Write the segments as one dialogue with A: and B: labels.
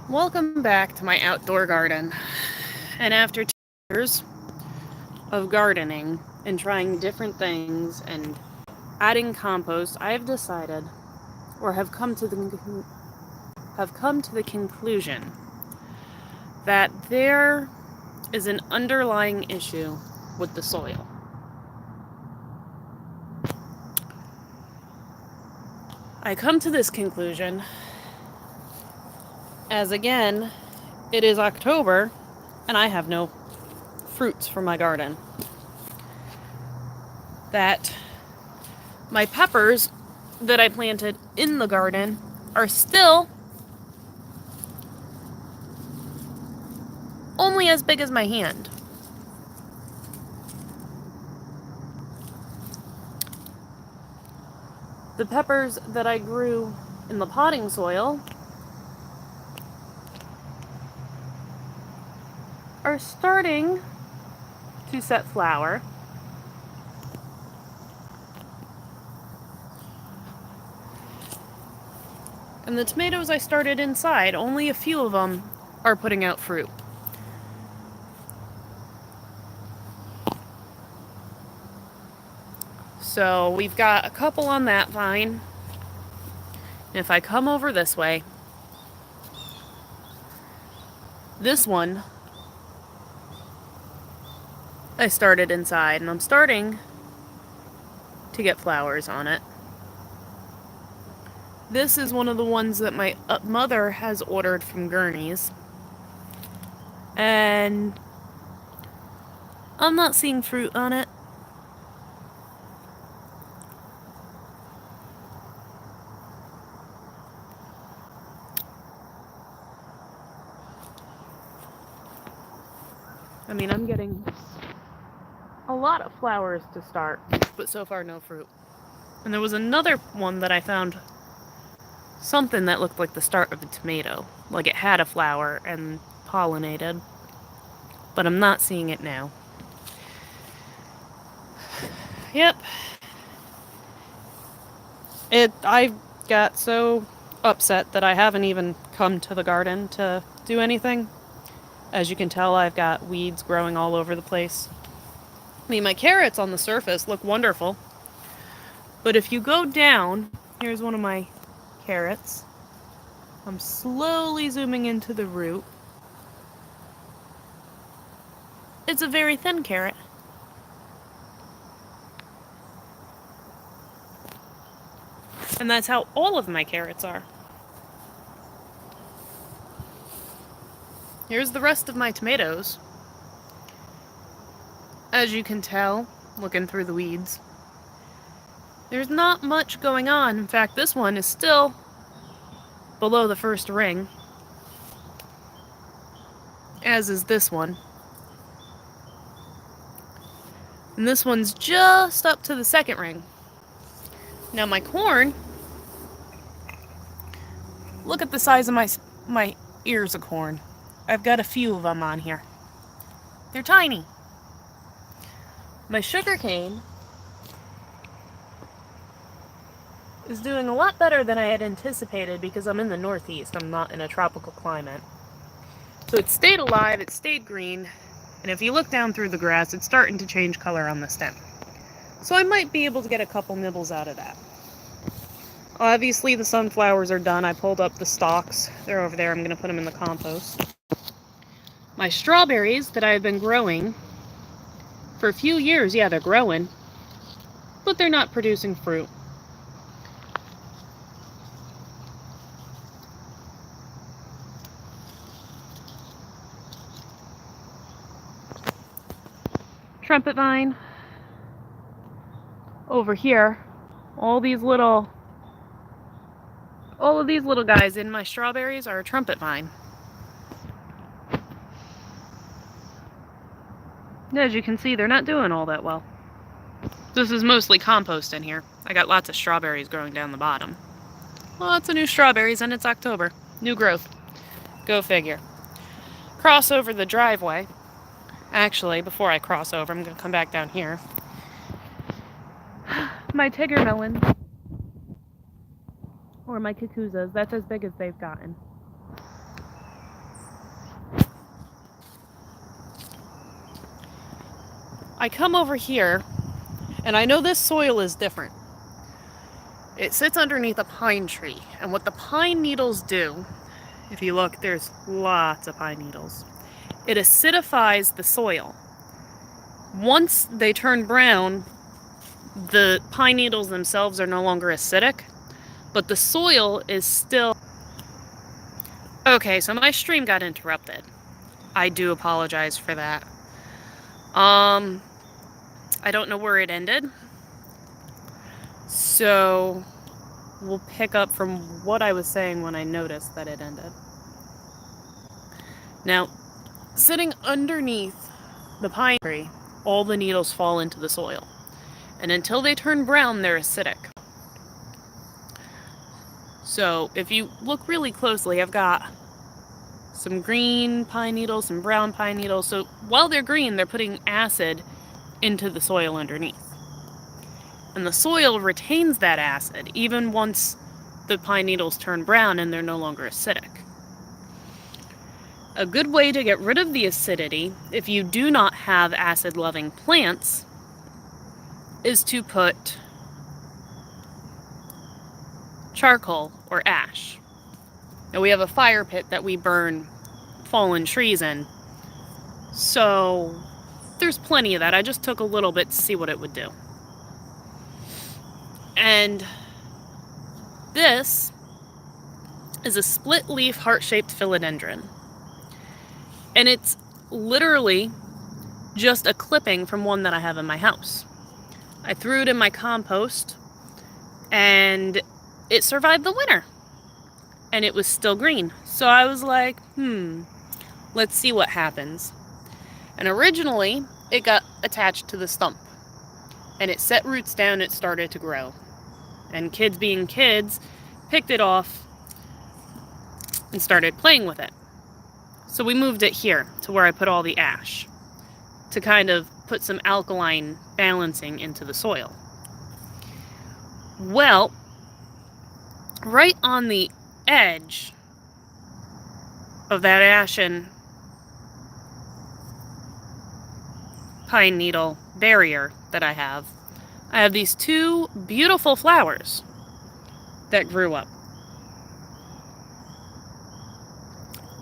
A: Welcome back to my outdoor garden. And after 2 years of gardening and trying different things and adding compost, I have decided or have come to the conclusion that there is an underlying issue with the soil. I come to this conclusion as again it is October and I have no fruits for my garden. That my peppers that I planted in the garden are still only as big as my hand. The peppers that I grew in the potting soil are starting to set flower. And the tomatoes I started inside, only a few of them are putting out fruit. So we've got a couple on that vine. And if I come over this way, this one I started inside and I'm starting to get flowers on it. This is one of the ones that my mother has ordered from Gurney's. And I'm not seeing fruit on it. I mean, I'm getting a lot of flowers to start, but so far no fruit. And there was another one that I found something that looked like the start of a tomato. Like it had a flower and pollinated. But I'm not seeing it now. Yep. I got so upset that I haven't even come to the garden to do anything. As you can tell, I've got weeds growing all over the place. I mean, my carrots on the surface look wonderful. But if you go down, here's one of my carrots. I'm slowly zooming into the root. It's a very thin carrot. And that's how all of my carrots are. Here's the rest of my tomatoes. As you can tell, looking through the weeds, there's not much going on. In fact, this one is still below the first ring, as is this one. And this one's just up to the second ring. Now my corn, look at the size of my ears of corn. I've got a few of them on here. They're tiny. My sugarcane is doing a lot better than I had anticipated because I'm in the Northeast. I'm not in a tropical climate. So it stayed alive, it stayed green, and if you look down through the grass, it's starting to change color on the stem. So I might be able to get a couple nibbles out of that. Obviously the sunflowers are done. I pulled up the stalks. They're over there. I'm going to put them in the compost. My strawberries that I've been growing for a few years, yeah, they're growing, but they're not producing fruit. Trumpet vine. Over here, all of these little guys in my strawberries are a trumpet vine. As you can see, they're not doing all that well. This is mostly compost in here. I got lots of strawberries growing down the bottom. Lots of new strawberries, and it's October. New growth. Go figure. Cross over the driveway. Actually, before I cross over, I'm going to come back down here. My Tigger melon, or my Kikuzas, that's as big as they've gotten. I come over here, and I know this soil is different. It sits underneath a pine tree, and what the pine needles do, if you look, there's lots of pine needles. It acidifies the soil. Once they turn brown, the pine needles themselves are no longer acidic, but the soil is still... Okay, so my stream got interrupted. I do apologize for that. I don't know where it ended. So we'll pick up from what I was saying when I noticed that it ended. Now, sitting underneath the pine tree, all the needles fall into the soil. And until they turn brown, they're acidic. So if you look really closely, I've got some green pine needles, some brown pine needles. So while they're green, they're putting acid into the soil underneath. And the soil retains that acid even once the pine needles turn brown and they're no longer acidic. A good way to get rid of the acidity, if you do not have acid-loving plants, is to put charcoal or ash. Now we have a fire pit that we burn fallen trees in, so there's plenty of that. I just took a little bit to see what it would do. And this is a split-leaf heart-shaped philodendron. And it's literally just a clipping from one that I have in my house. I threw it in my compost, and it survived the winter. And it was still green. So I was like, let's see what happens. And originally, it got attached to the stump. And it set roots down, it started to grow. And kids being kids, picked it off and started playing with it. So we moved it here to where I put all the ash to kind of put some alkaline balancing into the soil. Well, right on the edge of that ashen pine needle barrier that I have these two beautiful flowers that grew up.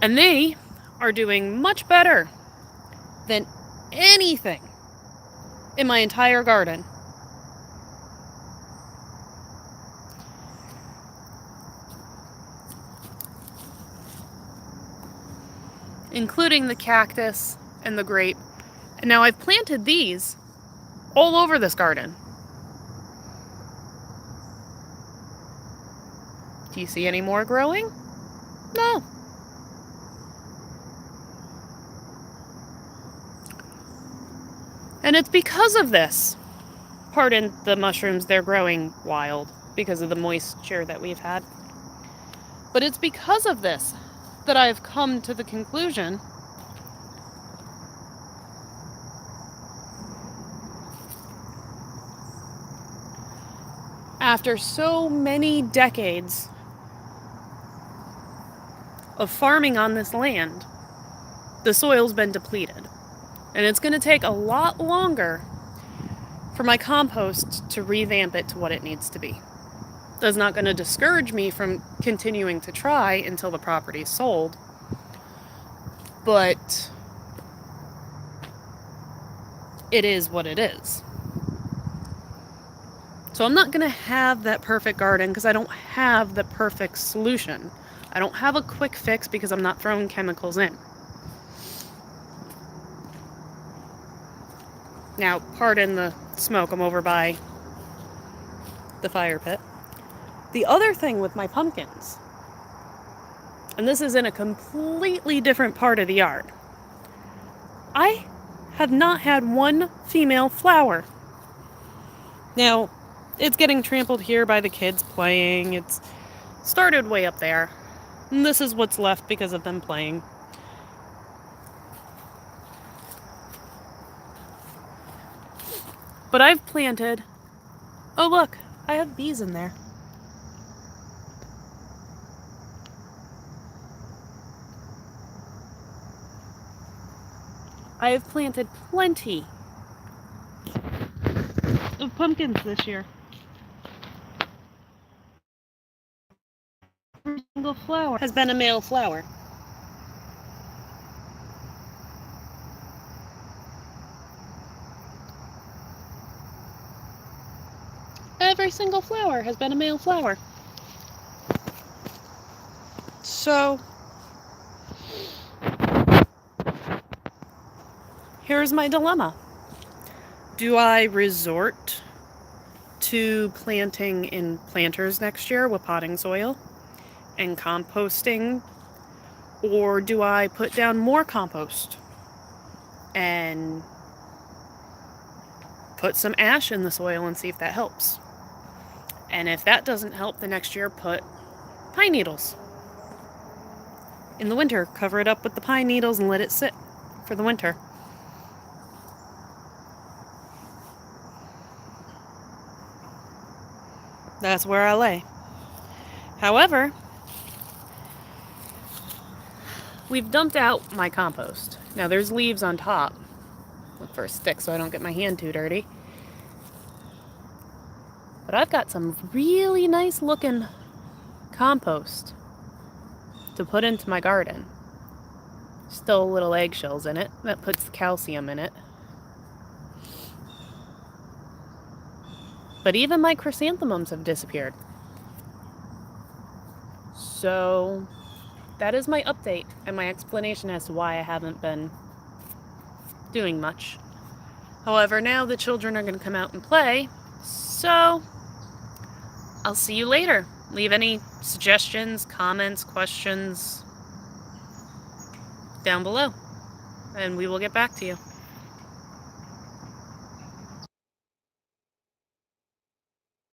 A: And they are doing much better than anything in my entire garden. Including the cactus and the grape. And now I've planted these all over this garden. Do you see any more growing? No. And it's because of this. Pardon the mushrooms, they're growing wild because of the moisture that we've had. But it's because of this that I've come to the conclusion after so many decades of farming on this land, the soil's been depleted. And it's going to take a lot longer for my compost to revamp it to what it needs to be. That's not going to discourage me from continuing to try until the property's sold. But it is what it is. So I'm not going to have that perfect garden because I don't have the perfect solution. I don't have a quick fix because I'm not throwing chemicals in. Now, pardon the smoke, I'm over by the fire pit. The other thing with my pumpkins, and this is in a completely different part of the yard, I have not had one female flower. Now, it's getting trampled here by the kids playing. It's started way up there. And this is what's left because of them playing. But I've planted... Oh, look, I have bees in there. I have planted plenty of pumpkins this year. Every single flower has been a male flower. Every single flower has been a male flower. So, here's my dilemma. Do I resort to planting in planters next year with potting soil and composting, or do I put down more compost and put some ash in the soil and see if that helps? And if that doesn't help, the next year put pine needles. In the winter, cover it up with the pine needles and let it sit for the winter. That's where I lay. However, we've dumped out my compost. Now there's leaves on top. Look for a stick so I don't get my hand too dirty. But I've got some really nice looking compost to put into my garden. Still little eggshells in it. That puts the calcium in it. But even my chrysanthemums have disappeared. So that is my update and my explanation as to why I haven't been doing much. However, now the children are going to come out and play, so I'll see you later. Leave any suggestions, comments, questions down below, and we will get back to you.